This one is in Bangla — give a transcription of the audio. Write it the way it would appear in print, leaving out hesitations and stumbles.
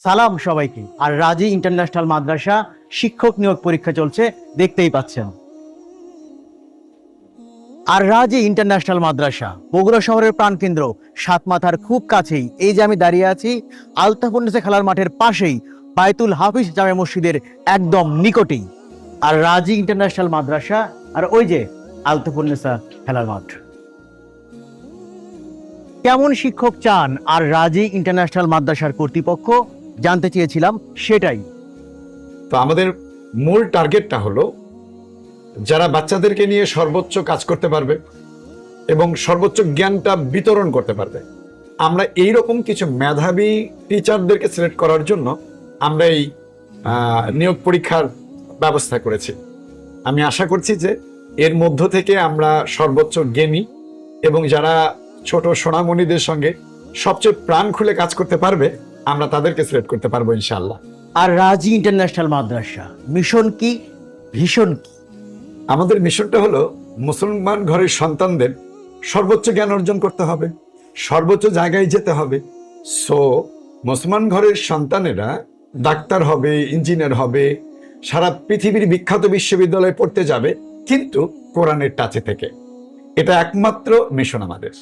সালাম সবাইকে। আর রাজি ইন্টারন্যাশনাল মাদ্রাসা শিক্ষক নিয়োগ পরীক্ষা চলছে, দেখতেই পাচ্ছেন। আর রাজি ইন্টারন্যাশনাল মাদ্রাসা বগুড়া শহরের প্রাণকেন্দ্র, সাতমাথার খুব কাছেই। এই যে আমি দাঁড়িয়ে আছি, আলতাফুন্নেসা খেলার মাঠের পাশেই, বায়তুল হাফিজ জামে মসজিদের একদম নিকটেই আর রাজি ইন্টারন্যাশনাল মাদ্রাসা। আর ওই যে আলতাফুন্নেসা খেলার মাঠ। কেমন শিক্ষক চান আর রাজি ইন্টারন্যাশনাল মাদ্রাসার কর্তৃপক্ষ, জানতে চেয়েছিলাম সেটাই। তো আমাদের মূল টার্গেটটা হলো যারা বাচ্চাদেরকে নিয়ে সর্বোচ্চ কাজ করতে পারবে এবং সর্বোচ্চ জ্ঞানটা বিতরণ করতে পারবে। আমরা এই রকম কিছু মেধাবী টিচারদেরকে সিলেক্ট করার জন্য আমরা এই নিয়োগ পরীক্ষার ব্যবস্থা করেছি। আমি আশা করছি যে এর মধ্য থেকে আমরা সর্বোচ্চ জ্ঞানী এবং যারা ছোট সোনামণিদের সঙ্গে সবচেয়ে প্রাণ খুলে কাজ করতে পারবে, আমরা তাদেরকে সিলেক্ট করতে পারবো ইনশাআল্লাহ। আর রাজি ইন্টারন্যাশনাল মাদ্রাসা মিশন কি, ভীষণ কি? আমাদের মিশনটা হলো মুসলমান ঘরের সন্তানদের সর্বোচ্চ জ্ঞান অর্জন করতে হবে, সর্বোচ্চ জায়গায় যেতে হবে। সো মুসলমান ঘরের সন্তানেরা ডাক্তার হবে, ইঞ্জিনিয়ার হবে, সারা পৃথিবীর বিখ্যাত বিশ্ববিদ্যালয়ে পড়তে যাবে, কিন্তু কোরআনের টাচে থেকে। এটা একমাত্র মিশন আমাদের।